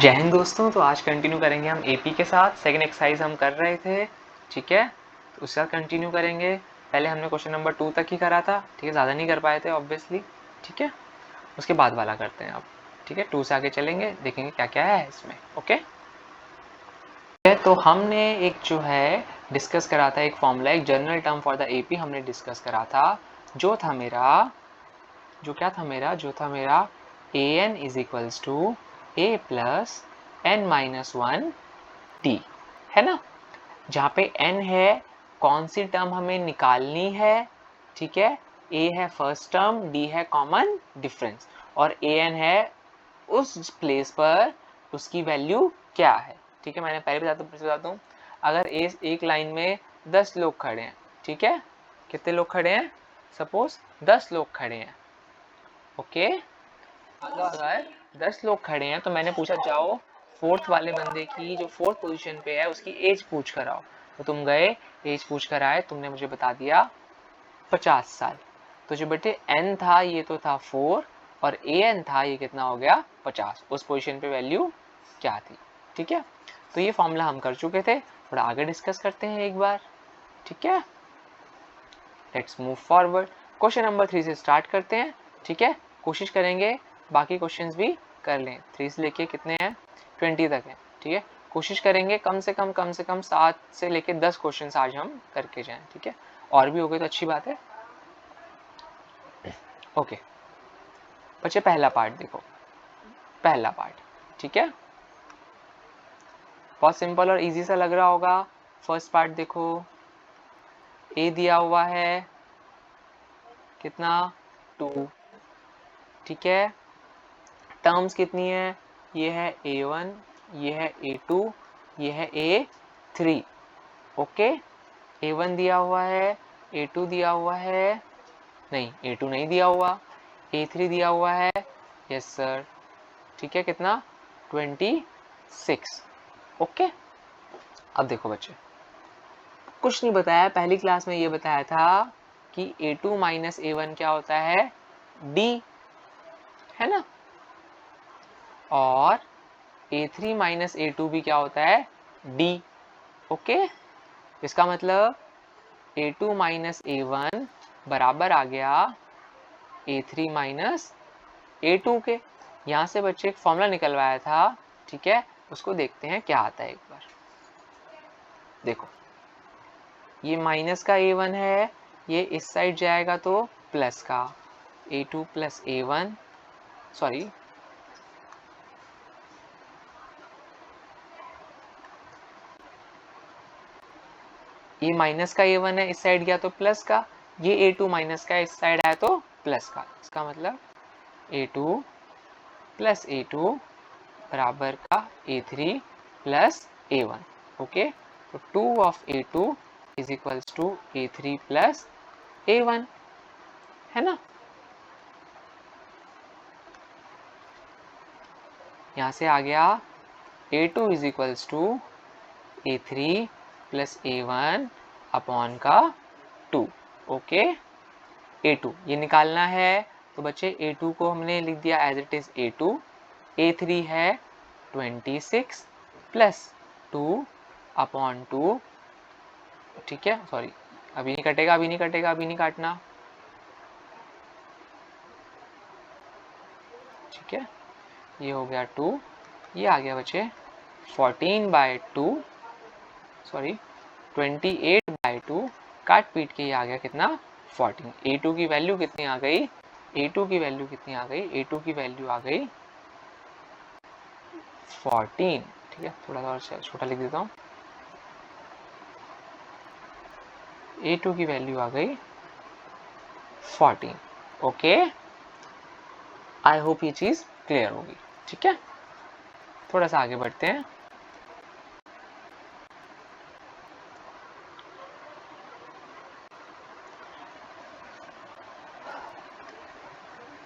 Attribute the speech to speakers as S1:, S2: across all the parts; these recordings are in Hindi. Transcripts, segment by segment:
S1: जय हिंद दोस्तों। तो आज कंटिन्यू करेंगे हम एपी के साथ। सेकंड एक्सरसाइज हम कर रहे थे, ठीक है। तो उसके साथ कंटिन्यू करेंगे। पहले हमने क्वेश्चन नंबर 2 तक ही करा था, ठीक है, ज़्यादा नहीं कर पाए थे ऑब्वियसली, ठीक है। उसके बाद वाला करते हैं अब, ठीक है। 2 से आगे चलेंगे, देखेंगे क्या क्या है इसमें, ओके। तो हमने एक जो है डिस्कस करा था, एक फॉर्मूला, एक general term for the AP हमने डिस्कस करा था, जो था मेरा A N is equals to A plus N minus 1 T, है ना। जहाँ पे n है, कौन सी टर्म हमें निकालनी है, ठीक है। a है फर्स्ट टर्म, d है कॉमन डिफरेंस, और an है उस प्लेस पर उसकी वैल्यू क्या है, ठीक है। मैंने पहले बताता हूँ। अगर एक लाइन में 10 लोग खड़े हैं, ठीक है। कितने लोग खड़े हैं? सपोज 10 लोग खड़े हैं, ओके। अगर 10 लोग खड़े हैं तो मैंने पूछा जाओ फोर्थ वाले बंदे की, जो फोर्थ पोजीशन पे है, उसकी एज पूछ कर आओ। तो तुम गए, एज पूछ कर आए, तुमने मुझे बता दिया 50 साल। तो जो बेटे n था ये तो था 4, और an था ये कितना हो गया 50। उस पोजीशन पे वैल्यू क्या थी, ठीक है। तो ये फॉर्मूला हम कर चुके थे, थोड़ा आगे डिस्कस करते हैं एक बार, ठीक है। Let's move forward. Question number 3 से स्टार्ट करते हैं, ठीक है। कोशिश करेंगे बाकी क्वेश्चंस भी कर लें। 3 से लेके कितने हैं? 20 तक है, ठीक है। कोशिश करेंगे कम से कम 7 से लेके 10 क्वेश्चंस आज हम करके जाएं, ठीक है। और भी हो गए तो अच्छी बात है, ओके। बच्चे पहला पार्ट देखो, पहला पार्ट, ठीक है। बहुत सिंपल और इजी सा लग रहा होगा। फर्स्ट पार्ट देखो, ए दिया हुआ है कितना 2, ठीक है। टर्म्स कितनी है? ये है A1, ये है A2, ये है A3, ओके। A1 दिया हुआ है, A2 दिया हुआ है, नहीं A2 नहीं दिया हुआ, A3 दिया हुआ है, यस सर, ठीक है। कितना? 26, ओके। अब देखो बच्चे, कुछ नहीं बताया, पहली क्लास में ये बताया था कि A2 माइनस A1 क्या होता है? D, है ना। और A3 माइनस A2 भी क्या होता है? D, okay. इसका मतलब A2 माइनस A1 बराबर आ गया A3 माइनस A2 के। यहाँ से बच्चे एक फॉर्मूला निकलवाया था, ठीक है, उसको देखते हैं क्या आता है एक बार। देखो, ये माइनस का A1 है, ये इस साइड जाएगा तो प्लस का A2 प्लस A1, सॉरी, ये माइनस का A1 है, इस साइड गया तो प्लस का, ये A2 माइनस का, इस साइड आया तो प्लस का। इसका मतलब A2 प्लस A2 बराबर का A3 प्लस A1, ओके। तो 2 of A2 is equals to A3 plus A1, है ना। यहाँ से आ गया A2 is equals to A3 plus A1 upon का 2, ओके। A2 ये निकालना है, तो बच्चे A2 को हमने लिख दिया as it is A2, A3 है 26 प्लस 2 अपॉन 2, ठीक है। सॉरी, अभी नहीं कटेगा, अभी नहीं काटना, ठीक है। ये हो गया 2, ये आ गया बच्चे 14/2, सॉरी 28/2, काट पीट के ये आ गया कितना? 14। A2 की वैल्यू कितनी आ गई? A2 की वैल्यू कितनी आ गई? A2 की वैल्यू आ गई 14, ठीक है। थोड़ा सा और छोटा लिख देता हूँ, A2 की वैल्यू आ गई 14, ओके। आई होप ये चीज क्लियर होगी, ठीक है। थोड़ा सा आगे बढ़ते हैं।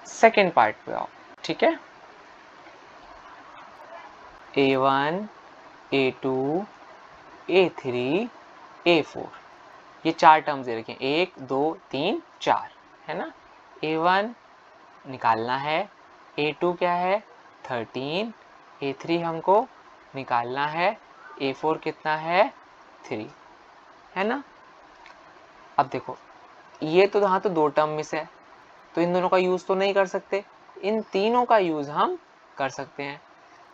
S1: सेकेंड पार्ट पे आओ, ठीक है। A1, A2, A3, A4, ये 4 टर्म्स दे रखे हैं, 1 2 3 4, है ना। A1 निकालना है, A2 क्या है? 13, A3 हमको निकालना है, A4 कितना है 3, है ना। अब देखो ये तो यहाँ तो दो टर्म में से है, तो इन दोनों का यूज़ तो नहीं कर सकते, इन तीनों का यूज़ हम कर सकते हैं।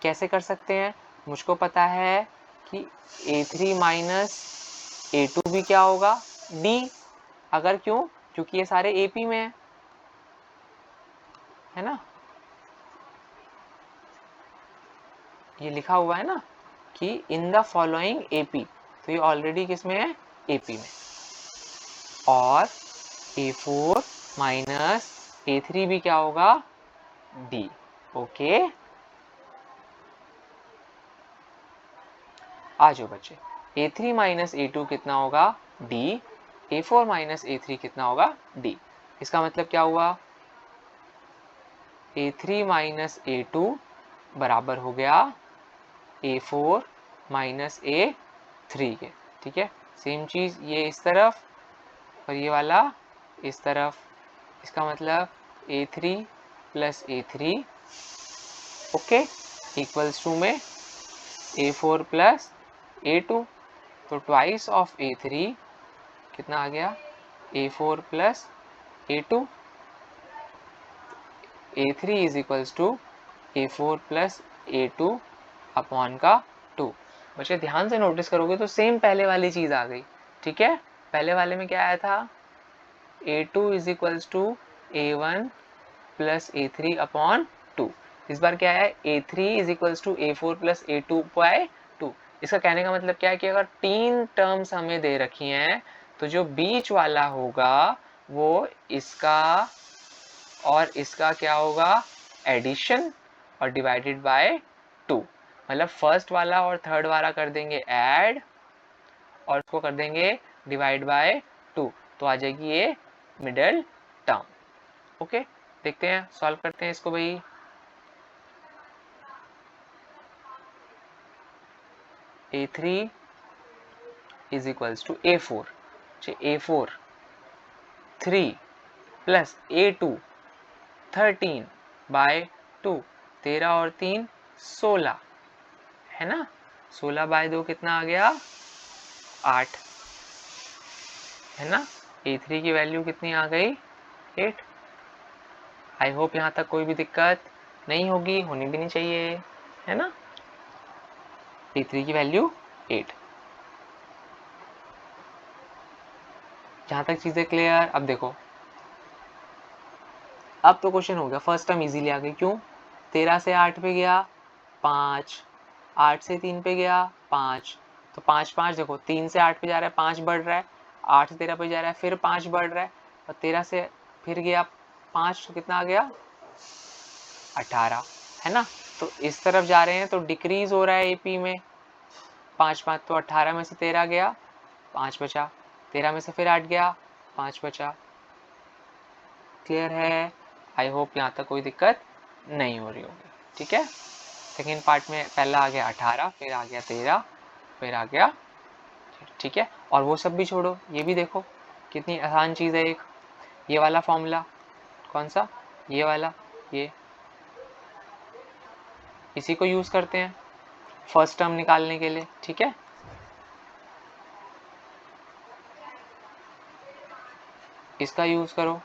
S1: कैसे कर सकते हैं, मुझको पता है कि A3 माइनस A2 भी क्या होगा D, अगर क्यों, क्योंकि ये सारे AP में है ना, ये लिखा हुआ है ना कि इन द फॉलोइंग AP, तो ये ऑलरेडी किस में है AP में। और A4 माइनस A3 भी क्या होगा D, ओके। आ जाओ बच्चे, A3 माइनस A2 कितना होगा D, A4 माइनस A3 कितना होगा D। इसका मतलब क्या हुआ, A3 माइनस A2 बराबर हो गया A4 माइनस A3 के, ठीक है। सेम चीज़ ये इस तरफ और ये वाला इस तरफ, इसका मतलब A3 plus A3 okay equals to में A4 प्लस A2, तो ट्वाइस ऑफ A3 कितना आ गया A4 plus A2, A3 is equals to A4 plus A2 upon का 2। बच्चे ध्यान से नोटिस करोगे तो सेम पहले वाली चीज़ आ गई, ठीक है। पहले वाले में क्या आया था, A2 is equals to A1 plus A3 upon 2। इस बार क्या है, A3 is equals to A4 plus A2 by 2। इसका कहने का मतलब क्या है कि अगर तीन टर्म्स हमें दे रखी हैं तो जो बीच वाला होगा वो इसका और इसका क्या होगा एडिशन और डिवाइडेड बाय 2, मतलब फर्स्ट वाला और थर्ड वाला कर देंगे ऐड और उसको कर देंगे डिवाइड बाय 2, तो आ जाएगी ये मिडल टर्म। ओके देखते हैं, सॉल्व करते हैं इसको भाई। A3 is equals to A4, A4 3 plus A2 13 by 2, 13 और 3 16 है ना, 16 बाय 2 कितना आ गया 8, है ना। A3 की वैल्यू कितनी आ गई 8। आई होप यहाँ तक कोई भी दिक्कत नहीं होगी, होनी भी नहीं चाहिए, है ना। A3 की वैल्यू 8। जहाँ तक चीज़ें क्लियर, अब देखो अब तो क्वेश्चन हो गया, फर्स्ट टर्म इजीली आ गई, क्यों 13 से 8 पे गया 5, 8 से 3 पे गया 5, तो 5 5 देखो 3 से 8 पे जा रहा है 5 बढ़ रहा है, 8 से 13 पे जा रहा है फिर 5 बढ़ रहा है, और 13 से फिर गया 5, तो कितना आ गया 18, है ना। तो इस तरफ जा रहे हैं तो डिक्रीज हो रहा है AP में, 5 5 तो 18 में से 13 गया 5 बचा, 13 में से फिर 8 गया 5 बचा। क्लियर है, आई होप यहाँ तक कोई दिक्कत नहीं हो रही होगी, ठीक है। सेकेंड पार्ट में पहला आ गया 18, फिर आ गया 13, फिर आ गया, ठीक है। और वो सब भी छोड़ो, ये भी देखो कितनी आसान चीज़ है, एक ये वाला फॉर्मूला, कौन सा ये वाला, ये इसी को यूज़ करते हैं फर्स्ट टर्म निकालने के लिए, ठीक है। इसका यूज़ करो,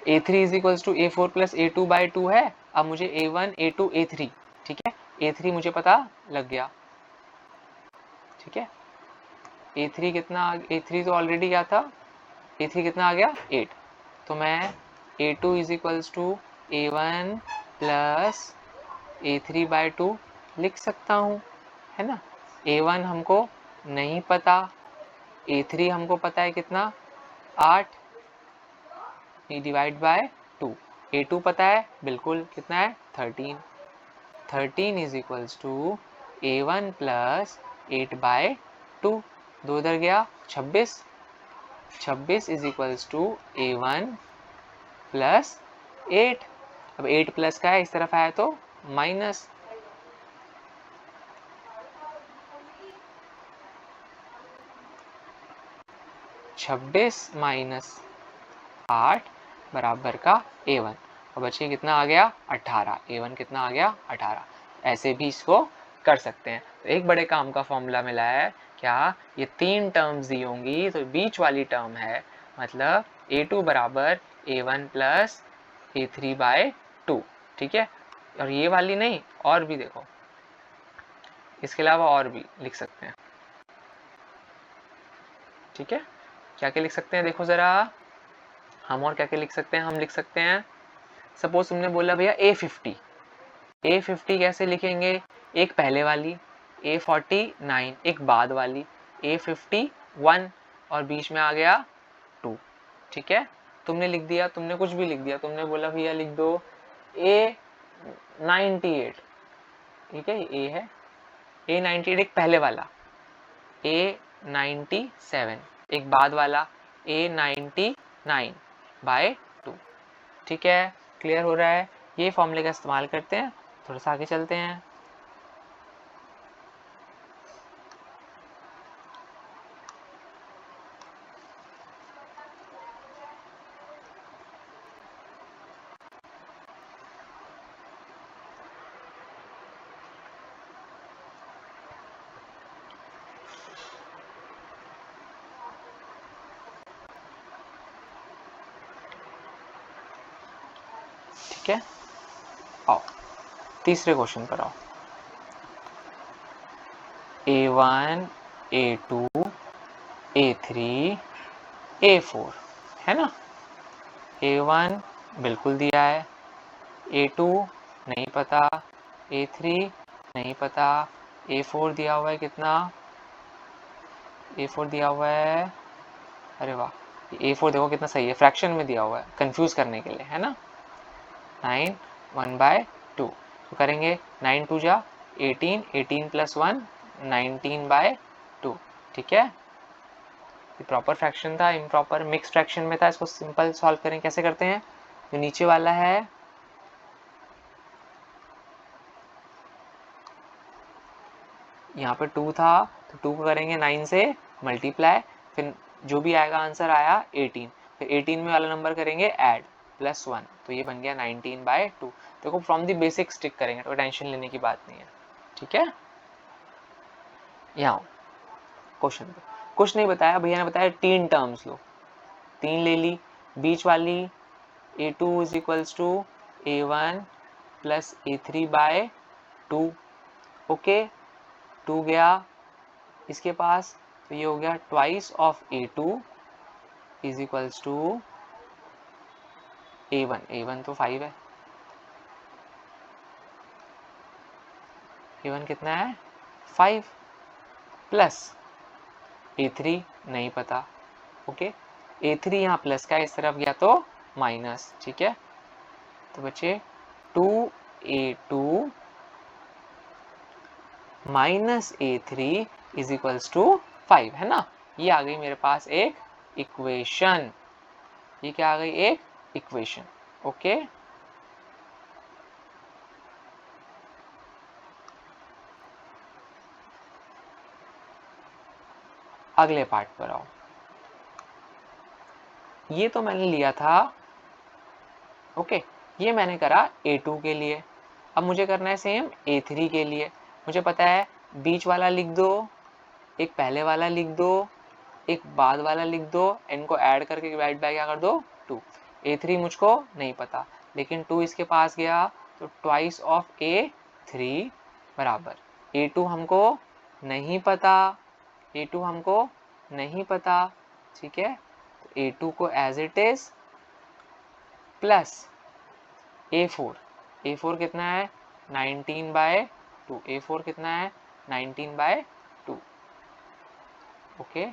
S1: A3 is equals to A4 plus A2 by 2 है, अब मुझे A1 A2 A3, ठीक है, A3 मुझे पता लग गया, ठीक है। A3 कितना, A3 तो ऑलरेडी क्या था, A3 कितना आ गया 8, तो मैं A2 is equals to A1 plus A3 by 2 लिख सकता हूँ, है ना। A1 हमको नहीं पता, A3 हमको पता है कितना 8 डिवाइड बाय 2, A2 पता है बिल्कुल कितना है 13, 13 is equals to A1 plus 8 by 2, 2 इधर गया 26, 26 is equals to A1 plus 8, अब 8 प्लस का है इस तरफ आया तो माइनस, छब्बीस माइनस 8 बराबर का A1, और बच्चे कितना आ गया 18, A1 कितना आ गया 18। ऐसे भी इसको कर सकते हैं। तो एक बड़े काम का फॉर्मूला मिला है, क्या ये 3 टर्म्स दी होंगी तो बीच वाली टर्म है, मतलब A2 बराबर A1 प्लस A3/2, ठीक है। और ये वाली नहीं, और भी देखो, इसके अलावा और भी लिख सकते हैं, ठीक है। क्या क्या लिख सकते हैं देखो जरा, हम और क्या क्या लिख सकते हैं, हम लिख सकते हैं सपोज तुमने बोला भैया A50 कैसे लिखेंगे, एक पहले वाली, A49 एक बाद वाली, A51 और बीच में आ गया 2, ठीक है। तुमने लिख दिया, तुमने कुछ भी लिख दिया, तुमने बोला भैया लिख दो A98, ठीक है, A है, A98 एक पहले वाला, A97 एक बाद वाला, A99/2, ठीक है। क्लियर हो रहा है। ये फॉर्मूले का इस्तेमाल करते हैं, थोड़ा सा आगे चलते हैं। ठीक है, आओ तीसरे क्वेश्चन पर आओ। A1 A2 A3 A4 है ना। A1 बिल्कुल दिया है, A2 नहीं पता, A3 नहीं पता, A4 दिया हुआ है कितना, A4 दिया हुआ है, अरे वाह, A4 देखो कितना सही है, फ्रैक्शन में दिया हुआ है कंफ्यूज करने के लिए, है ना। 9 1/2 तो करेंगे 9 2 जा 18, 18 + 1 19/2, ठीक है। ये प्रॉपर फ्रैक्शन था, इम्प्रॉपर मिक्स फ्रैक्शन में था। इसको सिंपल सॉल्व करें, कैसे करते हैं, जो नीचे वाला है यहाँ पे 2 था तो 2 को करेंगे 9 से मल्टीप्लाई, फिर जो भी आएगा आंसर आया 18, फिर 18 में वाला नंबर करेंगे ऐड +1, तो ये बन गया 19/2। देखो फ्रॉम द बेसिक स्टिक करेंगे तो टेंशन लेने की बात नहीं है, ठीक है। यहाँ क्वेश्चन पे कुछ नहीं बताया, भैया ने बताया 3 टर्म्स लो, 3 ले ली, बीच वाली A2 = A1 + A3/2, ओके, 2 गया इसके पास, तो ये हो गया twice of A2 = A1, A1 तो 5 है, A1 कितना है 5 प्लस A3 नहीं पता, ओके, A3 यहाँ प्लस का इस तरफ गया तो माइनस, ठीक है। तो बच्चे 2A2 - A3 = 5 है ना। ये आ गई मेरे पास एक इक्वेशन, ये क्या आ गई, एक इक्वेशन, ओके। अगले पार्ट पर आओ। ये तो मैंने लिया था, ओके, ये मैंने करा A2 के लिए, अब मुझे करना है सेम A3 के लिए। मुझे पता है बीच वाला लिख दो, एक पहले वाला लिख दो, एक बाद वाला लिख दो, इनको ऐड करके डिवाइड बाय क्या कर दो 2। A3 मुझको नहीं पता, लेकिन 2 इसके पास गया तो ट्वाइस ऑफ A3 बराबर A2 हमको नहीं पता, A2 हमको नहीं पता, ठीक है। तो A2 को as it is plus A4 कितना है 19/2, A4 कितना है 19/2, okay,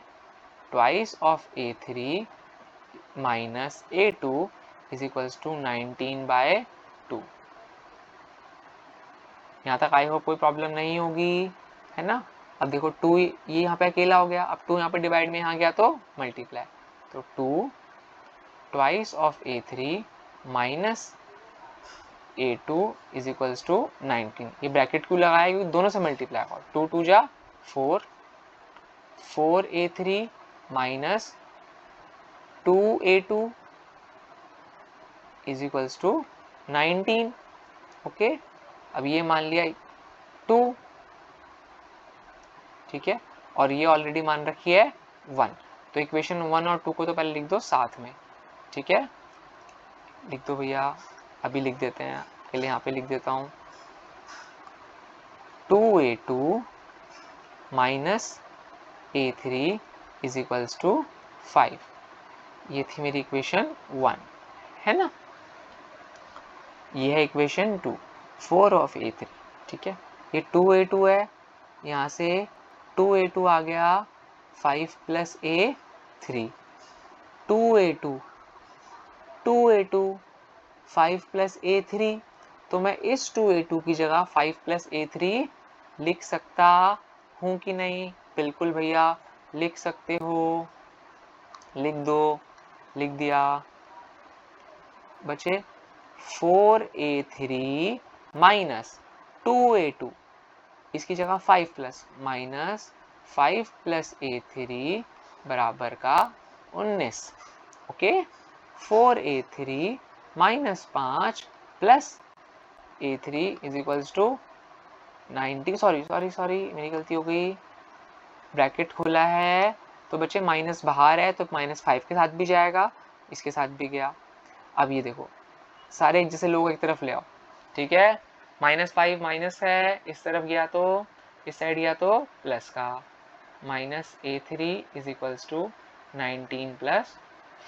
S1: twice of A3 minus A2 = 19/2। यहाँ तक आई होप कोई प्रॉब्लम नहीं होगी, है ना। अब देखो 2 ये यहाँ पे अकेला हो गया, अब 2 यहाँ पे डिवाइड में यहाँ गया तो मल्टीप्लाई, तो 2 twice of A3 minus A2 = 19। ये ब्रैकेट क्यों लगाया, क्योंकि दोनों से मल्टीप्लाई करो, 2 2 जा 4, 4A3 - 2A2 = 19, ओके। अब ये मान लिया 2, ठीक है, और ये ऑलरेडी मान रखी है 1, तो इक्वेशन 1 और 2 को तो पहले लिख दो साथ में, ठीक है, लिख दो भैया, अभी लिख देते हैं, पहले यहाँ पे लिख देता हूँ 2a2 minus a3 is equals to 5, ये थी मेरी इक्वेशन 1, है ना। ये है इक्वेशन 2, 4 ऑफ a3, ठीक है। ये 2a2 है, यहाँ से 2a2 आ गया 5 plus a3, 2a2 5 plus a3, तो मैं इस 2a2 की जगह 5 प्लस a3 लिख सकता हूँ कि नहीं? बिल्कुल भैया लिख सकते हो, लिख दो, लिख दिया बचे 4a3 माइनस 2a2, इसकी जगह 5 प्लस माइनस 5 प्लस a3 बराबर का 19, okay. 4a3 minus 5 plus a3 is equals to 19, sorry मेरी गलती हो गई, ब्रैकेट खुला है तो बच्चे माइनस बाहर है तो -5 के साथ भी जाएगा, इसके साथ भी गया। अब ये देखो सारे एक जैसे लोग एक तरफ ले आओ, ठीक है, -5 माइनस है, इस तरफ गया तो इस साइड गया तो प्लस का, minus a3 is equals to 19 plus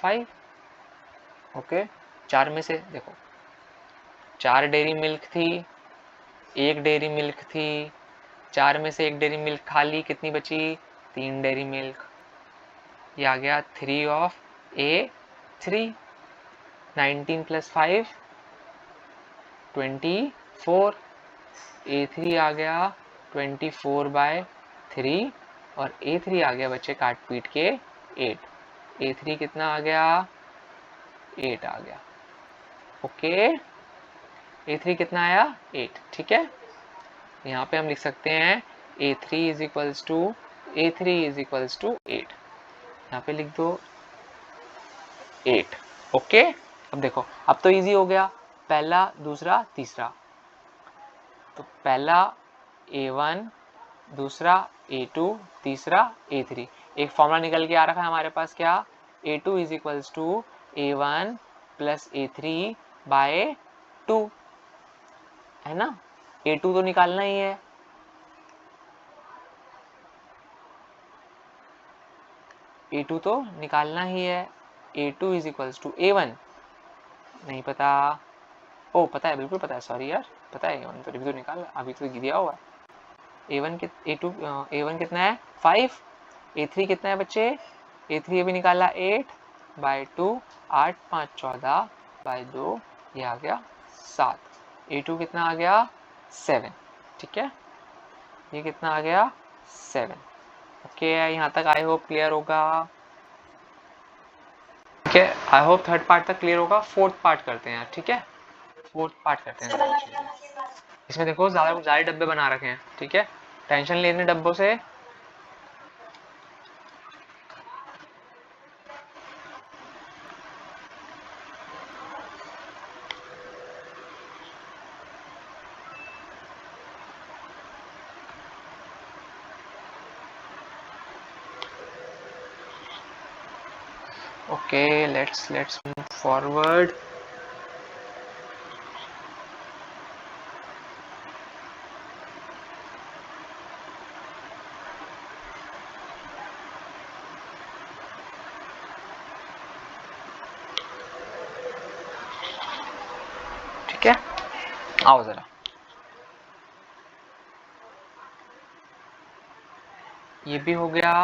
S1: 5, okay. 4 में से देखो 4 डेयरी मिल्क थी, 1 डेयरी मिल्क थी, 4 में से 1 डेयरी मिल्क खाली, कितनी बची? 3 डेयरी मिल्क, ये आ गया 3 ऑफ a3, 19 प्लस 5 24, a3 आ गया 24/3 और a3 आ गया बच्चे काट पीट के 8, a3 कितना आ गया? 8 आ गया, ओके। a3 कितना आया? 8, ठीक है। यहाँ पे हम लिख सकते हैं a3 इज इक्वल्स टू 8, यहाँ पे लिख दो 8, ओके। अब देखो अब तो इजी हो गया, पहला दूसरा तीसरा, तो पहला a1, दूसरा a2, तीसरा a3, एक फॉर्मूला निकल के आ रखा है हमारे पास, क्या? a2 is equals to a1 plus a3 by 2, है ना। a2 तो निकालना ही है, a2 तो निकालना ही है, a2 is equals to a1, नहीं पता, ओ पता है, बिल्कुल पता है, सॉरी यार, पता है a1 तो निकाल, अभी तो दिया हुआ है। a1 कितना है? 5, a3 कितना है बच्चे? a3 अभी निकाला 8/2, 8 5 14/2, ये आ गया 7, a2 कितना आ गया? 7, ठीक है, ये कितना आ गया? 7, ओके। यहाँ तक आई होप क्लियर होगा, ठीक है। आई होप थर्ड पार्ट तक क्लियर होगा, फोर्थ पार्ट करते हैं, ठीक है, फोर्थ पार्ट करते हैं। इसमें देखो ज़्यादा डब्बे बना रखे हैं, ठीक है, टेंशन लेने डब्बों से, okay, let's move forward. ठीक है, आओ जरा, ये भी हो गया,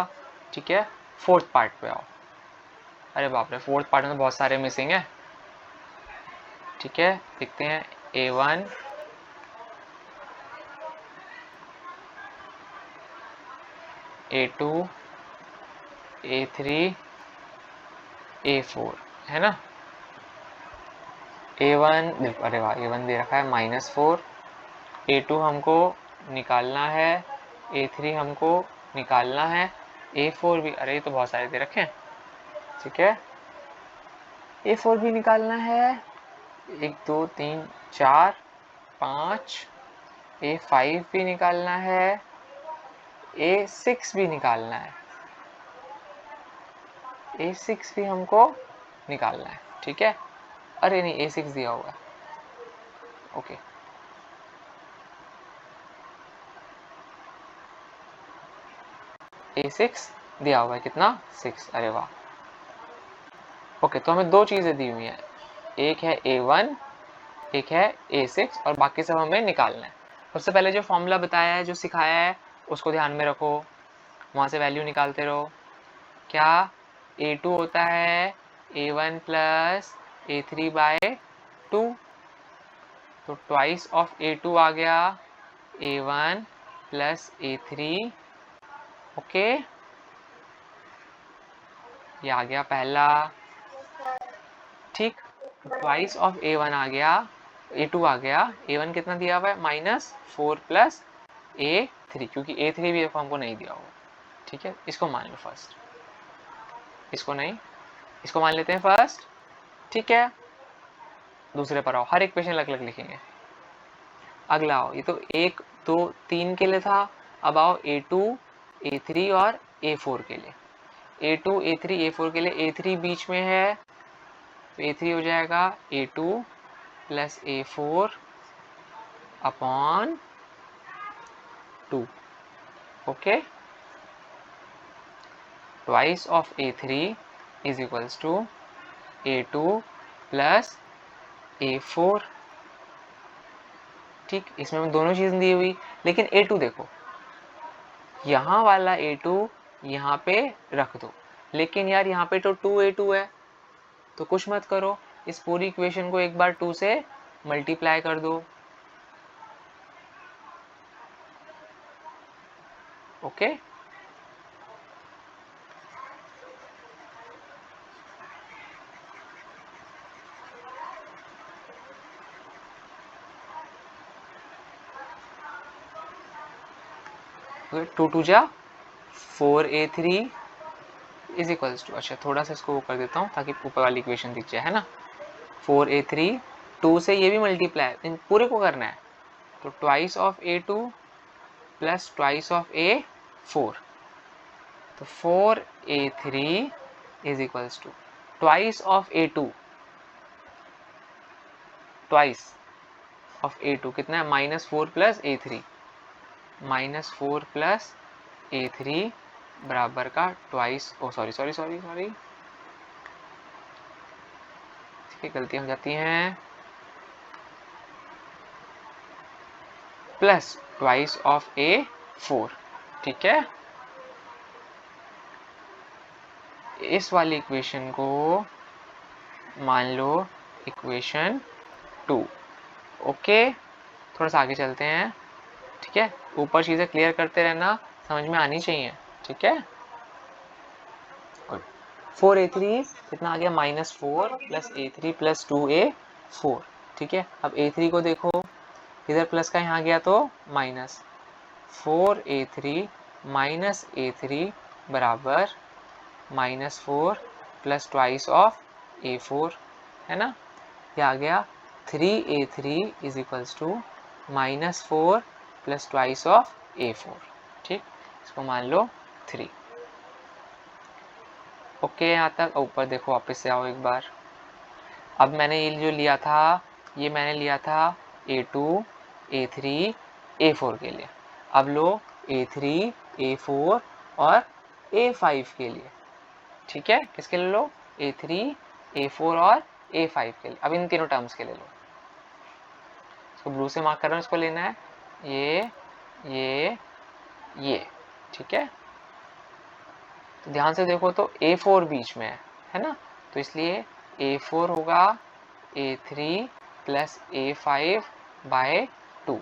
S1: ठीक है। फोर्थ पार्ट पे आओ, अरे बाप रे, फोर्थ पार्ट में तो बहुत सारे मिसिंग है, ठीक है, देखते हैं a1, a2, a3, a4, है ना। a1 देखो, अरे वाह, a1 दे रखा है -4, a2 हमको निकालना है, a3 हमको निकालना है, a4 भी, अरे ये तो बहुत सारे दे रखे हैं, ठीक है, a4 भी निकालना है, 1 2 3 4 5, A5 भी निकालना है, A6 भी निकालना है, A6 भी हमको निकालना है। ठीक है, अरे नहीं A6 दिया होगा, ओके A6 दिया हुआ है, कितना 6, अरे वाह। ओके तो हमें दो चीज़ें दी हुई हैं, एक है A1 एक है A6 और बाकी सब हमें निकालना है। सबसे पहले जो फॉर्मूला बताया है, जो सिखाया है, उसको ध्यान में रखो, वहाँ से वैल्यू निकालते रहो। क्या A2 होता है A1 प्लस A3 बाय 2, तो ट्वाइस ऑफ A2 आ गया A1 प्लस A3, ओके ये आ गया पहला, ठीक। ट्वाइस ऑफ A1 आ गया, A2 आ गया, A1 कितना दिया हुआ है -4 प्लस A3, क्योंकि A3 भी हमको नहीं दिया होगा। ठीक है, इसको मान लो फर्स्ट, इसको नहीं, इसको मान लेते हैं फर्स्ट। ठीक है, दूसरे पर आओ, हर एक क्वेश्चन अलग अलग लिखेंगे। अगला आओ, ये तो 1 2 3 के लिए था, अब आओ A2 A3 और A4 के लिए। A2 A3 A4 के लिए A3 बीच में है, तो A3 हो जाएगा A2 plus A4 upon 2, okay. Twice of A3 is equals to A2 plus A4, ठीक। इसमें हम दोनों चीज़ें दी हुई, लेकिन A2 देखो, यहाँ वाला A2 यहाँ पे रख दो, लेकिन यार यहाँ पे तो 2A2 है, तो कुछ मत करो, इस पूरी इक्वेशन को एक बार 2 से मल्टीप्लाई कर दो, ओके। टू टू जा 4A3 इज इक्वल्स टू, अच्छा थोड़ा सा इसको वो कर देता हूँ ताकि ऊपर वाली इक्वेशन दिख जाए, है ना। 4A3 2 से ये भी मल्टीप्लाई, इन पूरे को करना है, तो twice of A2 plus twice of A4, तो 4A3 is equals to twice of A2, twice of A2 कितना है -4 प्लस A3, -4 प्लस A3 बराबर का ट्वाइस, ओ सॉरी सॉरी सॉरी सॉरी, ठीक है गलतियां हो जाती हैं, प्लस ट्वाइस ऑफ A4, ठीक है। इस वाली इक्वेशन को मान लो इक्वेशन 2, ओके। थोड़ा सा आगे चलते हैं, ठीक है, ऊपर चीज़ें क्लियर करते रहना, समझ में आनी चाहिए, ठीक है। 4A3 कितना आ गया -4 प्लस A3 प्लस 2A4, ठीक है। अब A3 को देखो, इधर प्लस का यहाँ गया तो माइनस, 4A3 माइनस A3 बराबर -4 प्लस ट्वाइस ऑफ A4, है ना। ये आ गया 3A3 is equals to -4 plus twice of A4, ठीक। इसको मान लो 3, ओके। यहाँ तक ऊपर देखो, वापस से आओ एक बार। अब मैंने ये जो लिया था, ये मैंने लिया था A2 A3 A4 के लिए, अब लो A3 A4 और A5 के लिए, ठीक है। किसके लिए लो, A3 A4 और A5 के लिए, अब इन तीनों टर्म्स के लिए लो, इसको ब्लू से मार्क कर रहा हूँ, इसको लेना है ये, ठीक है। तो ध्यान से देखो तो A4 बीच में है ना, तो इसलिए A4 होगा A3 प्लस A5 बाय 2,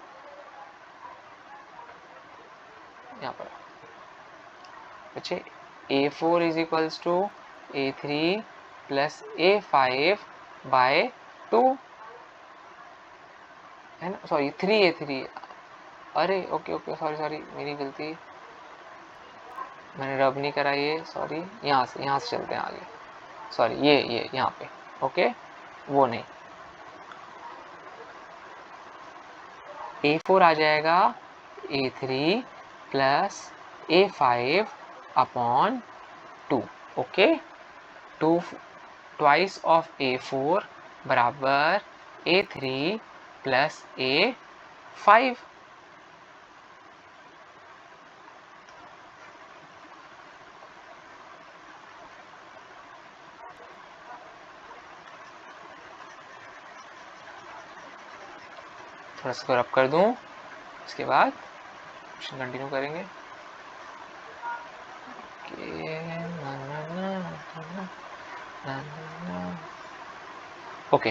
S1: यहाँ पर बच्चे A4 is equals to A3 plus A5 by 2, है ना, सॉरी 3A3, अरे ओके ओके सॉरी सॉरी मेरी गलती, मैंने रब नहीं करा ये, सॉरी। यहाँ से चलते हैं आगे, सॉरी ये यहाँ पे, ओके वो नहीं, A4 आ जाएगा A3 plus A5 upon 2. Okay, 2 twice of A4 बराबर A3 प्लस A5. थोड़ा सा रब कर दूं, इसके बाद क्वेश्चन कंटिन्यू करेंगे. Okay,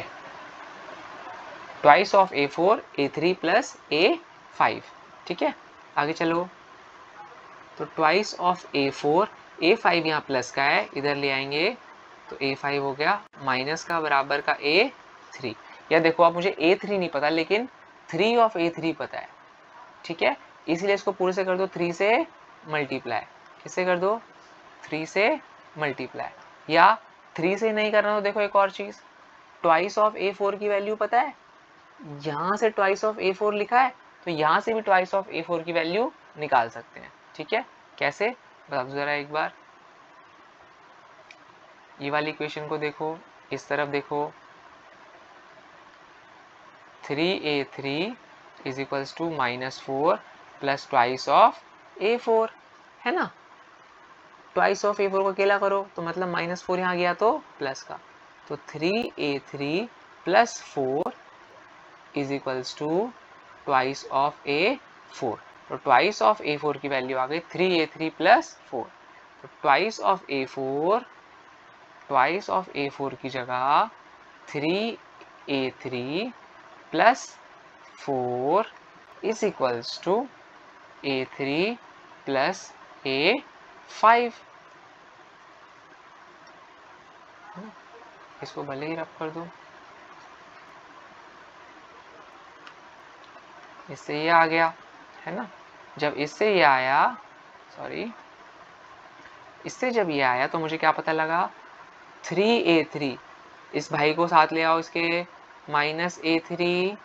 S1: twice of A4 A3 plus A5. ठीक है, आगे चलो. तो ट्वाइस ऑफ A4, A5 यहाँ प्लस का है, इधर ले आएंगे तो A5 हो गया माइनस का बराबर का A3. या देखो आप, मुझे A3 नहीं पता लेकिन 3 ऑफ A3 पता है. ठीक है, इसीलिए इसको पूरे से कर दो 3 से मल्टीप्लाई. किससे कर दो? 3 से मल्टीप्लाई. या 3 से नहीं करना तो देखो एक और चीज, ट्वाइस ऑफ A4 की वैल्यू पता है, यहाँ से ट्वाइस ऑफ A4 लिखा है तो यहाँ से भी ट्वाइस ऑफ A4 की वैल्यू निकाल सकते हैं. ठीक है, कैसे बता दो जरा एक बार. ये वाली इक्वेशन को देखो, इस तरफ देखो, 3A3 is equals to -4 plus twice of A4 है ना. ट्वाइस ऑफ A4 को अकेला करो तो मतलब -4 यहाँ गया तो प्लस का, तो 3A3 plus 4 is equals to twice of A4. तो ट्वाइस ऑफ A4 की वैल्यू आ गई 3A3 प्लस 4. तो ट्वाइस ऑफ A4 की जगह 3A3 plus 4 is equals to A3 plus A5. इसको भले ही रब कर दो, इससे ये आ गया है ना. जब इससे ये आया, सॉरी, इससे जब ये आया तो मुझे क्या पता लगा, 3A3, इस भाई को साथ ले आओ, इसके -A3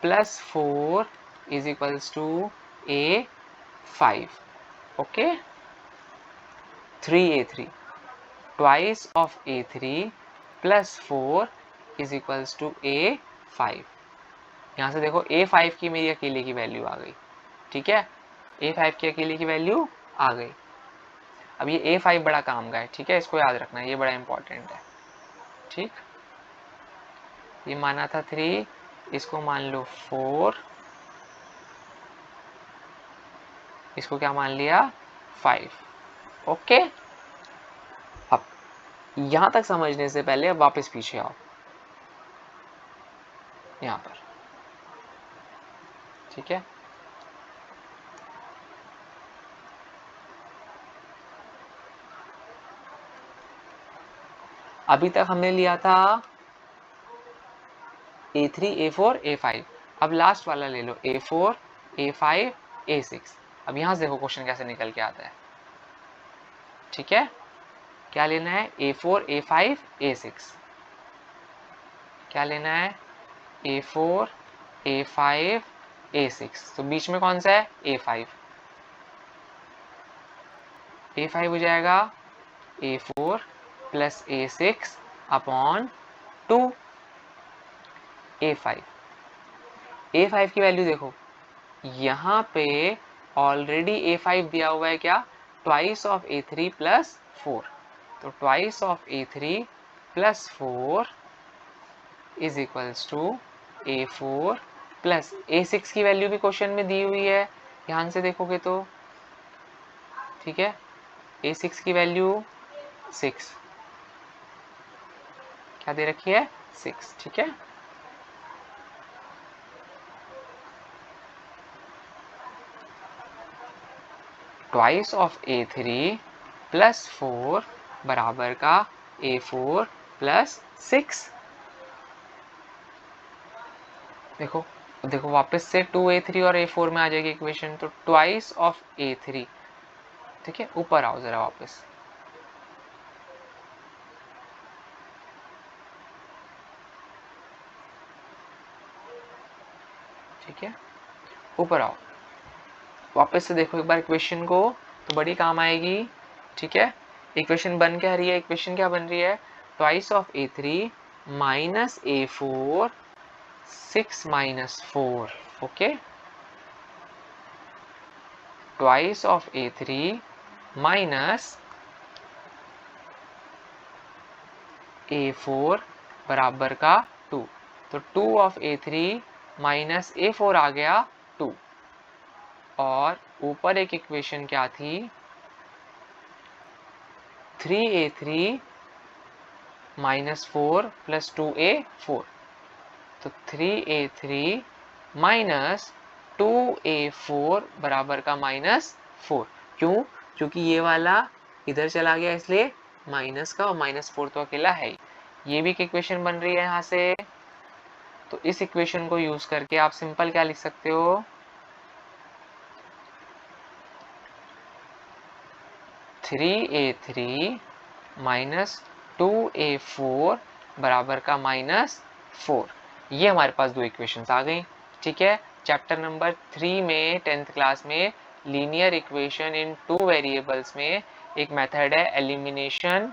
S1: plus 4 is equals to A5. Okay, 3A3 twice of A3 plus 4 is equals to A5. यहाँ से देखो A5 की मेरी अकेले की वैल्यू आ गई. ठीक है, A5 की अकेले की वैल्यू आ गई. अब ये A5 बड़ा काम का है. ठीक है, इसको याद रखना, ये बड़ा इंपॉर्टेंट है. ठीक, ये माना था 3, इसको मान लो 4, इसको क्या मान लिया 5. ओके, अब यहां तक समझने से पहले अब वापस पीछे आओ यहां पर. ठीक है, अभी तक हमने लिया था A3 A4 A5. अब लास्ट वाला ले लो, A4 A5 A6. अब यहां से देखो क्वेश्चन कैसे निकल के आता है. ठीक है, क्या लेना है, A4 A5 A6. क्या लेना है, A4 A5 A6. तो बीच में कौन सा है, A5. A5 हो जाएगा A4 plus A6 upon 2 A5. A5 की वैल्यू देखो, यहाँ पे ऑलरेडी A5 दिया हुआ है, क्या, ट्वाइस ऑफ A3 प्लस 4. तो twice of A3 plus 4 is equals to A4 plus A6 की वैल्यू भी क्वेश्चन में दी हुई है, ध्यान से देखोगे तो. ठीक है, A6 की वैल्यू 6, क्या दे रखी है, 6. ठीक है, ट्वाइस ऑफ A3 प्लस 4 बराबर का A4 प्लस 6. देखो देखो वापस से 2A3 और A4 में आ जाएगी इक्वेशन. तो ट्वाइस ऑफ A3. ठीक है, ऊपर आओ जरा वापस. ठीक है, ऊपर आओ, वापस से देखो एक बार इक्वेशन को, तो बड़ी काम आएगी। ठीक है, इक्वेशन बन क्या रही है, इक्वेशन क्या बन रही है, twice of a3 minus a4 6 minus 4। Okay, twice of a3 minus a4 बराबर का 2, तो 2 ऑफ a3 माइनस a4 आ गया 2, और ऊपर एक इक्वेशन क्या थी, 3a3 माइनस 4 प्लस 2a4, तो 3a3 माइनस 2a4 बराबर का -4। क्यों, क्योंकि ये वाला इधर चला गया इसलिए माइनस का, और -4 तो अकेला है ही। ये भी एक इक्वेशन बन रही है यहाँ से। तो इस इक्वेशन को यूज करके आप सिंपल क्या लिख सकते हो, 3a3 माइनस 2a4 बराबर का -4। ये हमारे पास दो इक्वेशंस आ गई। ठीक है, चैप्टर नंबर 3 में 10th क्लास में लीनियर इक्वेशन इन 2 वेरिएबल्स में एक मेथड है एलिमिनेशन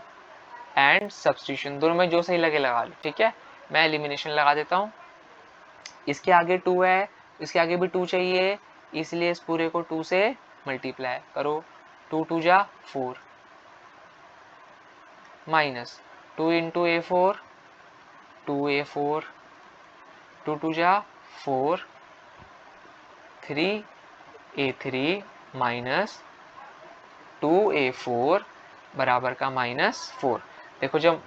S1: एंड सब्स्टिट्यूशन, दोनों में जो सही लगे लगा लो। ठीक है, मैं एलिमिनेशन लगा देता हूँ, इसके आगे 2 है, इसके आगे भी 2 चाहिए, इसलिए इस पूरे को 2 से मल्टीप्लाई करो, 2 2 जा 4 माइनस 2 इंटू a4 2a4, 2 2 जा 4, 3a3 माइनस 2a4 बराबर का -4। देखो जब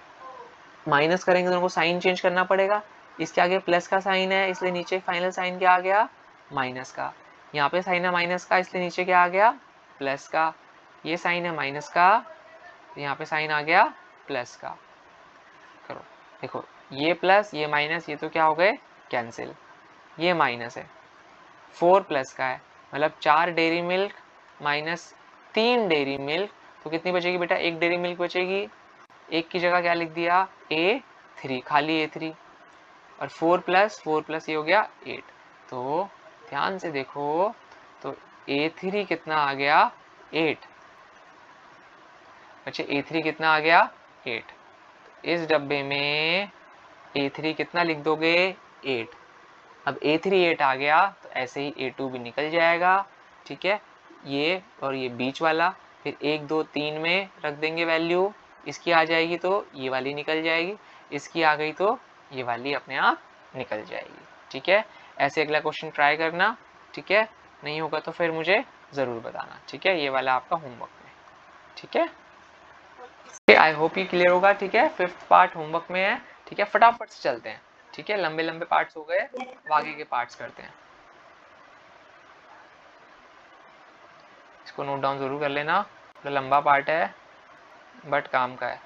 S1: माइनस करेंगे तो उनको साइन चेंज करना पड़ेगा, इसके आगे प्लस का साइन है इसलिए नीचे फाइनल साइन क्या आ गया, माइनस का। यहाँ पे साइन है माइनस का इसलिए नीचे क्या आ गया, प्लस का। ये साइन है माइनस का, यहाँ पे साइन आ गया प्लस का। करो, देखो ये प्लस ये माइनस, ये तो क्या हो गए कैंसिल, ये माइनस है, 4 प्लस का है, मतलब 4 dairy milk minus 3 dairy milk, तो कितनी बचेगी बेटा, 1 डेयरी मिल्क बचेगी। एक की जगह क्या लिख दिया, a3, खाली a3, और 4 प्लस ये हो गया 8। तो ध्यान से देखो, तो a3 कितना आ गया 8, अच्छा a3 कितना आ गया 8, इस डब्बे में a3 कितना लिख दोगे 8। अब a3 8 आ गया तो ऐसे ही a2 भी निकल जाएगा। ठीक है, ये और ये बीच वाला फिर 1 2 3 में रख देंगे वैल्यू, इसकी आ जाएगी तो ये वाली निकल जाएगी, इसकी आ गई तो ये वाली अपने आप निकल जाएगी। ठीक है, ऐसे अगला क्वेश्चन ट्राई करना। ठीक है, नहीं होगा तो फिर मुझे ज़रूर बताना। ठीक है, ये वाला आपका होमवर्क में। ठीक है, आई होप ये क्लियर होगा। ठीक है, 5th पार्ट होमवर्क में है। ठीक है, फटाफट से चलते हैं। ठीक है, लंबे लंबे पार्ट्स हो गए, अब आगे के पार्ट्स करते हैं। इसको नोट डाउन जरूर कर लेना, लंबा पार्ट है बट काम का है।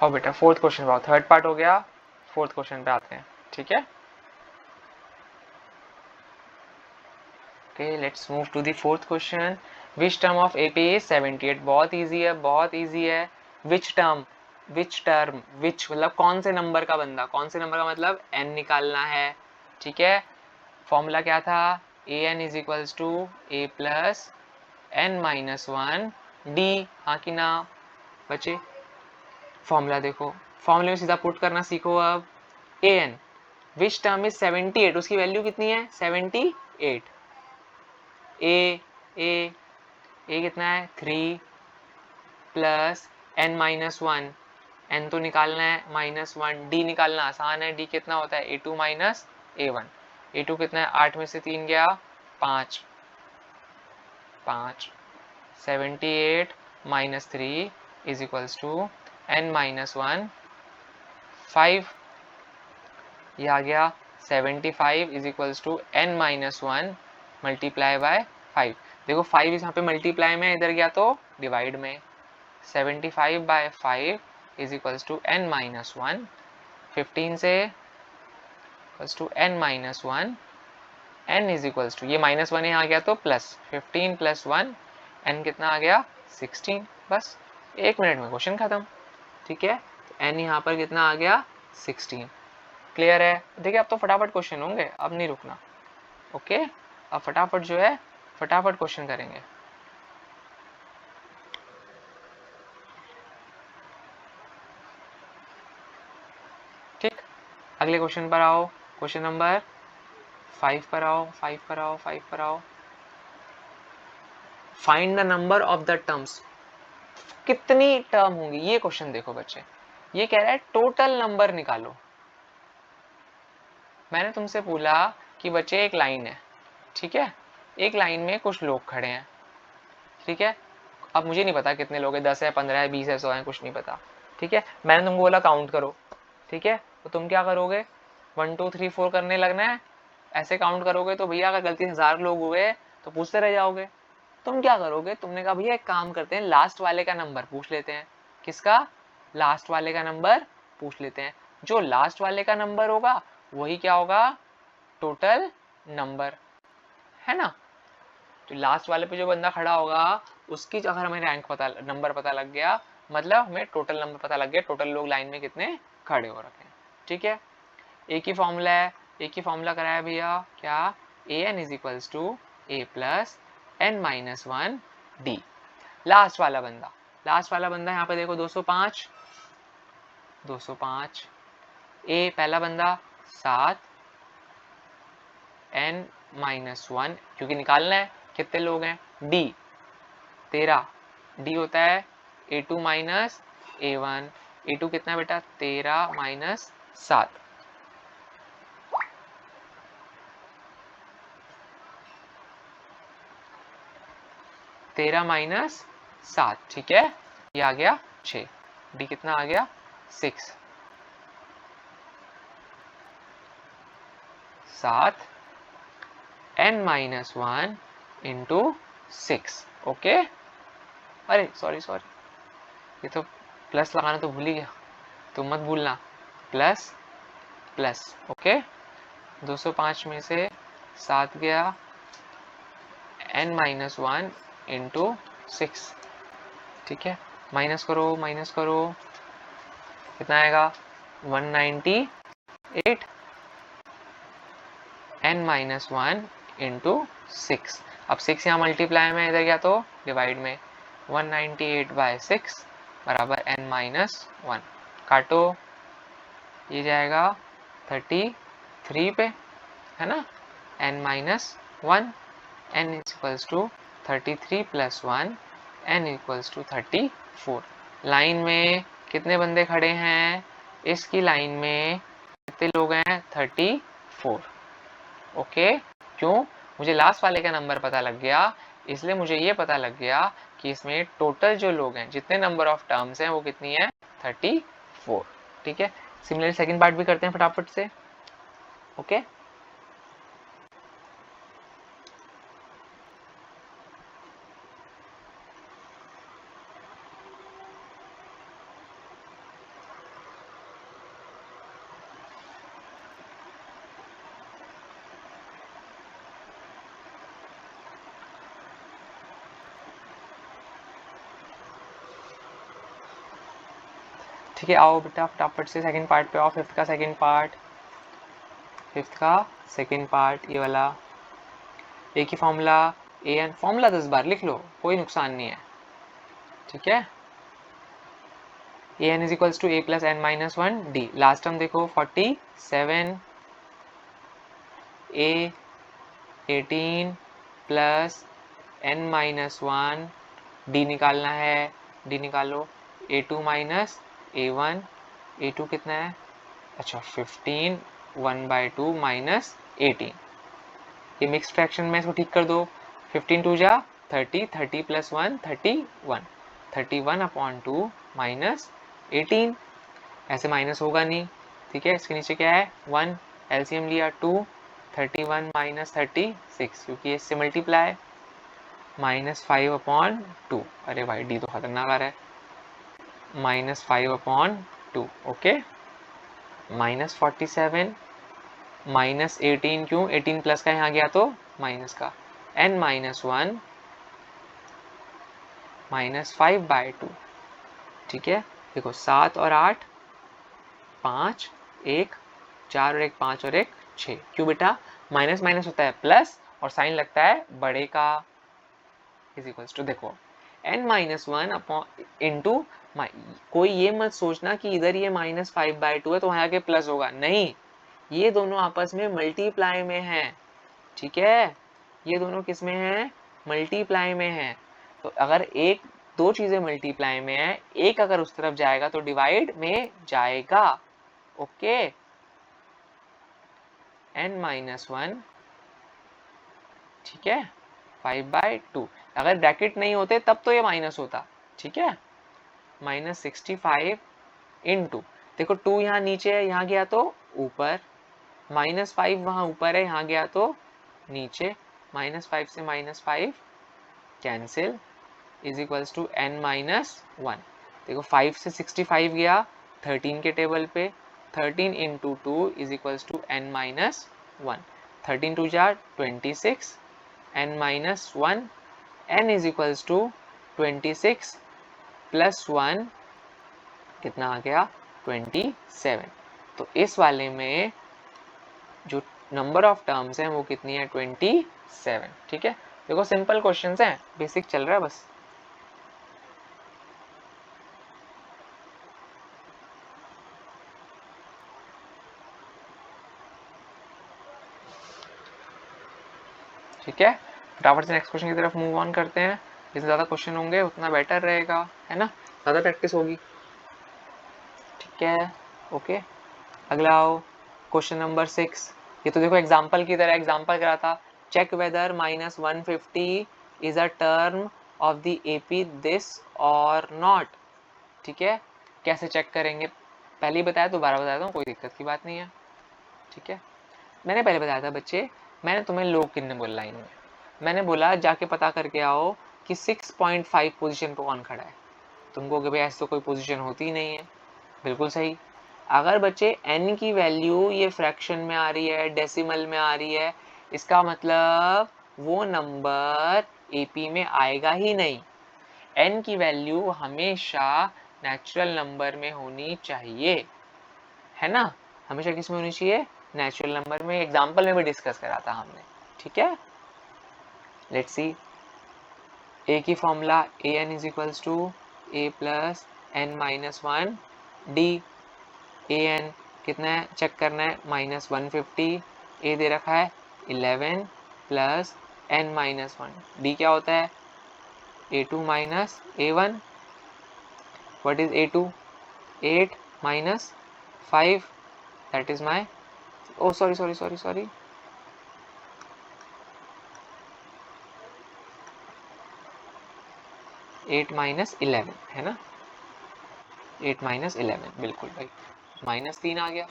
S1: और बेटा 4th क्वेश्चन पाओ, 3rd पार्ट हो गया, 4th क्वेश्चन पे आते हैं। ठीक है, okay let's move to the 4th question. Which term of AP is 78? बहुत इजी है, बहुत इजी है। विच टर्म, विच टर्म, विच मतलब कौन से नंबर का बंदा, कौन से नंबर का मतलब n निकालना है। ठीक है, फॉर्मूला क्या था, an is equals to a plus n minus 1 d। हाँ कि ना बच्चे, फॉर्मूला देखो, फॉर्मूले में सीधा पुट करना सीखो। अब an विच टर्म इज 78, उसकी वैल्यू कितनी है 78। ए कितना है 3 प्लस n माइनस 1, n तो निकालना है -1, d निकालना आसान है, d कितना होता है a2 माइनस a1। a2 कितना है 8 में से 3 गया 5, 78 minus 3 is equals to n minus 1 5, ये आ गया 75 is equals to n minus 1 multiply by 5। देखो 5 यहाँ पे मल्टीप्लाई में, इधर गया तो डिवाइड में। 75 by 5 is equals to n minus 1, 15 से equals to n minus 1, n is equals to, ये माइनस 1 यहाँ गया तो प्लस 15 प्लस 1, n कितना आ गया 16। बस 1 मिनट में क्वेश्चन खत्म। ठीक है, तो n यहाँ पर कितना आ गया 16। क्लियर है? देखिए अब तो फटाफट क्वेश्चन होंगे, अब नहीं रुकना। ओके, अब फटाफट जो है फटाफट क्वेश्चन करेंगे। ठीक, अगले क्वेश्चन पर आओ। क्वेश्चन नंबर 5 पर आओ, 5 पर आओ, 5 पर आओ। Find the number of the terms. कितनी टर्म होंगी, ये क्वेश्चन देखो बच्चे। ये कह रहा है टोटल नंबर निकालो। मैंने तुमसे बोला कि बच्चे एक लाइन है, ठीक है, एक लाइन में कुछ लोग खड़े हैं, ठीक है। अब मुझे नहीं पता कितने लोग हैं, 10 है, 15 है, 20 है, 100 है, कुछ नहीं पता, ठीक है। मैंने तुमको बोला काउंट करो, ठीक है, तो तुम क्या करोगे, 1 2 3 4 करने लगना है। ऐसे काउंट करोगे तो भैया अगर गलती से 1000 लोग हुए तो पूछते रह जाओगे। तुम क्या करोगे, तुमने कहा भैया एक काम करते हैं, लास्ट वाले का नंबर पूछ लेते हैं। किसका? लास्ट वाले का नंबर पूछ लेते हैं। जो लास्ट वाले का नंबर होगा वही क्या होगा, टोटल नंबर, है ना। तो लास्ट वाले पे जो बंदा खड़ा होगा उसकी अगर हमें रैंक पता, नंबर पता लग गया, मतलब हमें टोटल नंबर पता लग गया, टोटल लोग लाइन में कितने खड़े हो रखे हैं। ठीक है, एक ही फॉर्मूला है, एक ही फॉर्मूला कराया भैया, क्या, A N is equals to A plus N minus 1 D. Last वाला बंदा, लास्ट वाला बंदा यहाँ पे देखो 205, 205। ए पहला बंदा 7, एन माइनस 1 क्योंकि निकालना है कितने लोग हैं, डी 13, डी होता है a2 माइनस a1, a2 कितना बेटा 13 माइनस 7, तेरह माइनस 7, ठीक है, ये आ गया 6, डी कितना आ गया 6, 7 n माइनस 1 इंटू 6। ओके, अरे सॉरी सॉरी, ये तो प्लस लगाना तो भूल ही गया, तो मत भूलना, प्लस प्लस। ओके, 205 में से 7 गया, n माइनस 1 इंटू 6, ठीक है, माइनस करो, माइनस करो, कितना आएगा 198, n माइनस 1 इंटू 6। अब 6 यहाँ मल्टीप्लाई में, इधर गया तो डिवाइड में, 198 बाय 6 बराबर n माइनस 1, काटो, ये जाएगा 33 पे, है ना, n minus 1, n equals to 33 plus 1, n equals to 34। Line में कितने बंदे खड़े हैं, इसकी लाइन में कितने लोग हैं, 34। ओके, क्यों, मुझे लास्ट वाले का नंबर पता लग गया, इसलिए मुझे ये पता लग गया कि इसमें टोटल जो लोग हैं, जितने नंबर ऑफ टर्म्स हैं वो कितनी है, 34। ठीक है, सिमिलरली सेकंड पार्ट भी करते हैं फटाफट से। ओके, ठीक है, आओ बेटा फटाफट से सेकंड पार्ट पे आओ, फिफ्थ का सेकंड पार्ट, फिफ्थ का सेकंड पार्ट, ये वाला एक ही फॉर्मूला, ए एन, फॉर्मूला 10 बार लिख लो, कोई नुकसान नहीं है, ठीक है। A N is equals to A plus N minus 1 D, last term देखो 47, A 18 plus N minus 1, D निकालना है, डी निकालो, a2 माइनस a1, a2 कितना है, अच्छा 15, 1/2 माइनस 18, ये मिक्स फ्रैक्शन में इसको ठीक कर दो, 15 2 जा 30, 30 प्लस 1 31, 31/2 माइनस 18, ऐसे माइनस होगा नहीं, ठीक है। इसके नीचे क्या है 1, एलसीएम लिया 2, 31 माइनस 36, क्योंकि ये इससे मल्टीप्लाई, माइनस 5/2, अरे भाई डी तो खतरनाक आ रहा है, माइनस 5/2, ओके, माइनस 47 माइनस 18, क्यों 18 प्लस का यहाँ गया तो माइनस का, n माइनस 1 माइनस 5/2, ठीक है। देखो 7 और 8, 5, 1, 4 और 1 5 और 1 6, क्यों बेटा माइनस माइनस होता है प्लस और साइन लगता है बड़े का, इज इक्वल्स टू, देखो n माइनस 1 अपॉन इंटू, कोई ये मत सोचना कि इधर ये माइनस 5/2 है तो वहाँ आके प्लस होगा, नहीं, ये दोनों आपस में मल्टीप्लाई में है, ठीक है, ये दोनों किस में है, मल्टीप्लाई में है। तो अगर एक दो चीजें मल्टीप्लाई में है, एक अगर उस तरफ जाएगा तो डिवाइड में जाएगा, ओके। n माइनस 1, ठीक है, 5/2, अगर ब्रैकेट नहीं होते तब तो ये माइनस होता, ठीक है, माइनस 65 इंटू, देखो 2 यहाँ नीचे है, यहाँ गया तो ऊपर, माइनस 5 वहाँ ऊपर है, यहाँ गया तो नीचे, माइनस 5 से minus 5 cancel, is equals to n minus 1, देखो 5 से 65 गया 13 के टेबल पे, 13 into 2 is equals to n minus 1, 13 two जा 26, n minus 1, n is equals to 26 plus 1, कितना आ गया 27। तो इस वाले में जो नंबर ऑफ टर्म्स हैं वो कितनी है 27, ठीक है। देखो सिंपल क्वेश्चंस हैं, बेसिक चल रहा है बस। ठीक है, फटाफट से नेक्स्ट क्वेश्चन की तरफ मूव ऑन करते हैं, जितने ज़्यादा क्वेश्चन होंगे उतना बेटर रहेगा, है ना, ज़्यादा प्रैक्टिस होगी, ठीक है, ओके। अगला आओ क्वेश्चन नंबर 6, ये तो देखो एग्जाम्पल की तरह एग्जाम्पल करा था, check whether minus 150 is a term of the AP this और नॉट, ठीक है। कैसे चेक करेंगे, पहले ही बताया, दोबारा बताता हूँ, कोई दिक्कत की बात नहीं है, ठीक है। मैंने पहले बताया था बच्चे, मैंने तुम्हें लोग कितने बोला लाइन में, मैंने बोला जाके पता करके आओ कि 6.5 पोजीशन पर कौन खड़ा है, तुमको कि भाई ऐसी तो कोई पोजीशन होती ही नहीं है, बिल्कुल सही। अगर बच्चे n की वैल्यू ये फ्रैक्शन में आ रही है, डेसिमल में आ रही है, इसका मतलब वो नंबर AP में आएगा ही नहीं, n की वैल्यू हमेशा नेचुरल नंबर में होनी चाहिए, है ना, हमेशा किस में होनी चाहिए, नेचुरल नंबर में, एग्जाम्पल में भी डिस्कस करा था हमने, ठीक है। लेट्स सी, ए की formula an is equals to a plus n minus 1 d, an कितना है चेक करना है, माइनस 150, a दे रखा है 11 प्लस n माइनस 1, डी क्या होता है a2 minus a1, what is a2, 8 minus 5, that is my, oh sorry 8 minus 11, है ना, 8 माइनस 11, बिल्कुल भाई, माइनस 3 आ गया,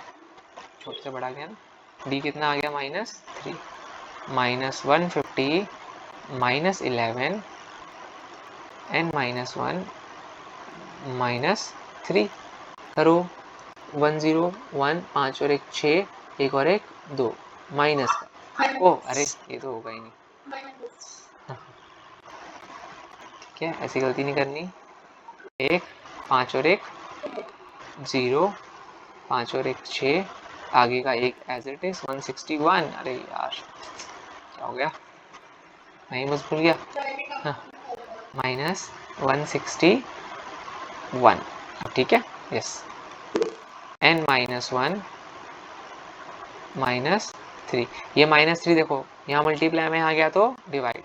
S1: छोटे से बड़ा गया ना, डी कितना आ गया -3, minus 150 minus 11 n minus 1 minus 3, करो 101, 5 और 1 6, 1 और 1 2, माइनस, ओ अरे ये तो होगा ही नहीं, ठीक है, ऐसी गलती नहीं करनी, 1 5 और 1 0, 5 और 1 6, आगे का 1 एज इट इज 161, अरे यार क्या हो गया, नहीं बस भूल गया, माइनस 161, ठीक है, यस, n माइनस 1 माइनस 3, ये -3 देखो यहाँ मल्टीप्लाई में आ गया तो divide,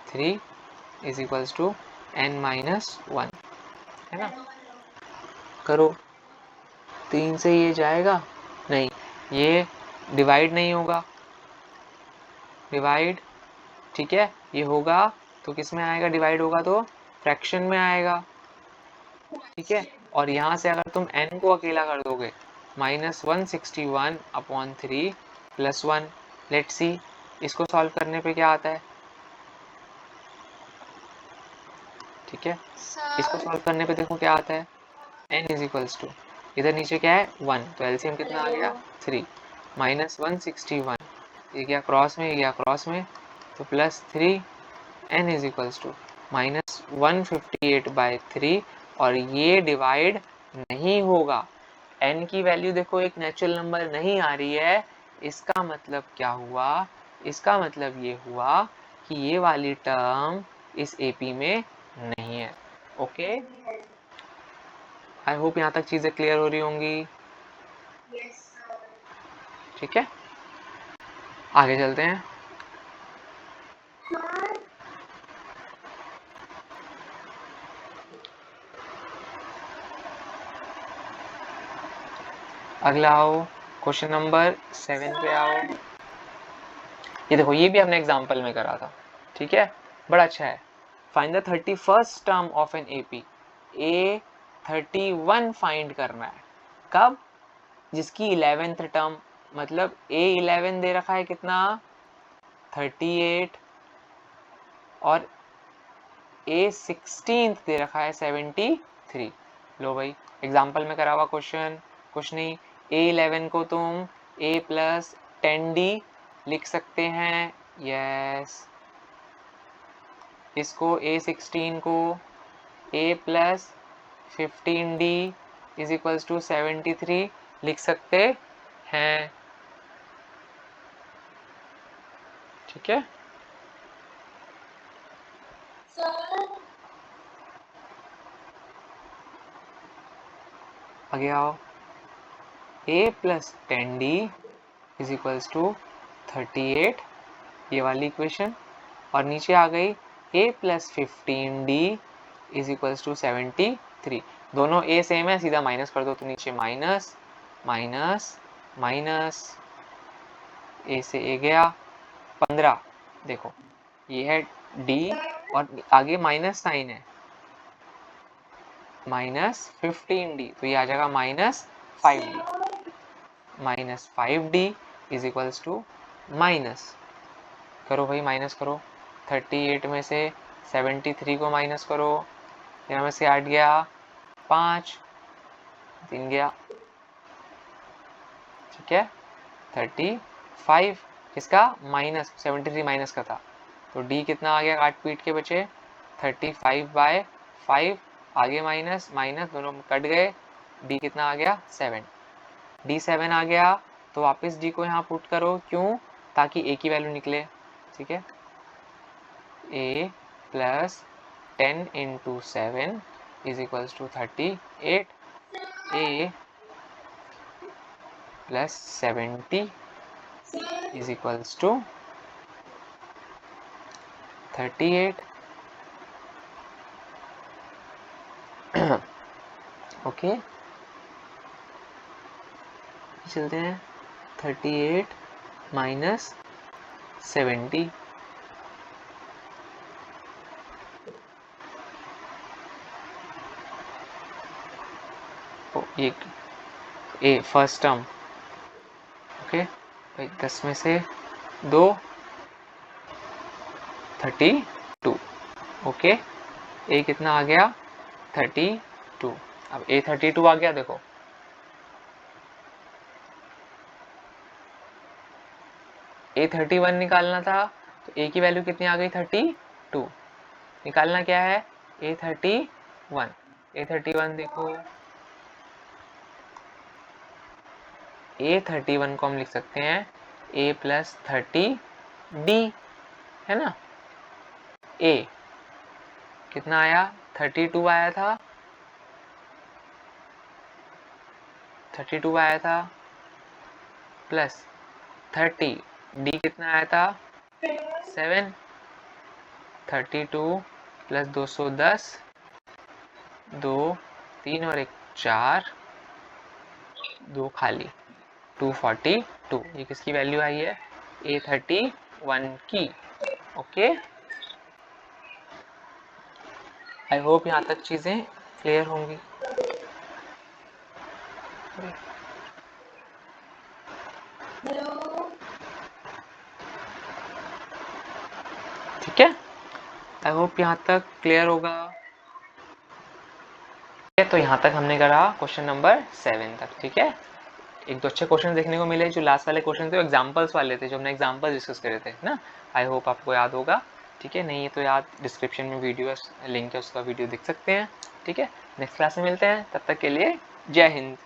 S1: 3 is equals to n minus 1, है ना, करो 3 से ये जाएगा नहीं, ये डिवाइड नहीं होगा, डिवाइड, ठीक है, ये होगा तो किस में आएगा, डिवाइड होगा तो फ्रैक्शन में आएगा, ठीक है। और यहाँ से अगर तुम n को अकेला कर दोगे, -161/3 + 1, लेट्स सी इसको सॉल्व करने पे क्या आता है, ठीक है। इसको सॉल्व करने पे देखो क्या आता है, n = इधर नीचे क्या है 1, तो एलसीएम कितना आ गया 3, -161, ये गया क्रॉस में, ये गया क्रॉस में, तो +3, n = -158/3, और ये डिवाइड नहीं होगा। n की वैल्यू देखो एक नेचुरल नंबर नहीं आ रही है, इसका मतलब क्या हुआ, इसका मतलब ये हुआ कि ये वाली टर्म इस AP में नहीं है। ओके, आई होप यहाँ तक चीजें क्लियर हो रही होंगी, ठीक है। आगे चलते हैं। अगला आओ, क्वेश्चन नंबर 7 पे आओ। ये देखो, ये भी हमने एग्जाम्पल में करा था, ठीक है, बड़ा अच्छा है। Find the 31st term of an AP, A31 find करना है, कब, जिसकी 11th टर्म, मतलब A11 दे रखा है कितना 38, और A16 दे रखा है 73। लो भाई, एग्जाम्पल में करा हुआ क्वेश्चन, कुछ नहीं, A11 को तुम A + 10D लिख सकते हैं, यस। इसको A16 को A + 15D = 73 लिख सकते हैं, ठीक है। आगे आओ, A + 10D = 38, ये वाली इक्वेशन, और नीचे आ गई A + 15D = 73। दोनों A सेम है, सीधा माइनस कर दो, तो नीचे माइनस माइनस माइनस, A से A गया 15, देखो ये है D, और आगे माइनस साइन है, -15D, तो ये आ जाएगा -5D, -5D = माइनस करो भाई, माइनस करो, 38 में से 73 को माइनस करो, यहाँ में से 8 गया 5, 3 गया, ठीक है, 35, किसका, -73 माइनस का था, तो D कितना आ गया, काट पीट के बचे 35/5, आगे माइनस माइनस दोनों कट गए, D कितना आ गया 7, D 7 आ गया, तो वापस D को यहाँ पुट करो, क्यों, ताकि A की वैल्यू निकले, ठीक है। A + 10 × 7 = 38, A + 70 = 38, ओके, चलते हैं, 38 - 70, ये A फर्स्ट टर्म, ओके भाई, 10 में से 2 32, ओके, A कितना आ गया 32, अब A 32 आ गया, देखो A 31 निकालना था, तो A की वैल्यू कितनी आ गई 32, निकालना क्या है A 31, देखो A 31 को हम लिख सकते हैं A + 30D, है ना। A कितना आया 32 आया था, 32 आया था, प्लस 30, D कितना आया था 7, 32 + 210, 2 3 और 1 4, 2 खाली, 242, ये किसकी वैल्यू आई है A 31 की, ओके। आई होप यहाँ तक चीज़ें क्लियर होंगी। ठीक है, आई होप यहाँ तक क्लियर होगा। तो यहाँ तक हमने करा क्वेश्चन नंबर 7 तक। ठीक है, एक दो अच्छे क्वेश्चन देखने को मिले। जो लास्ट वाले क्वेश्चन थे वो एग्जाम्पल्स वाले थे, जो हमने एग्जाम्पल डिस्कस करे थे ना। आई होप आपको याद होगा। ठीक है, नहीं तो याद डिस्क्रिप्शन में वीडियो लिंक है, उसका वीडियो देख सकते हैं। ठीक है, नेक्स्ट क्लास में मिलते हैं, तब तक के लिए जय हिंद।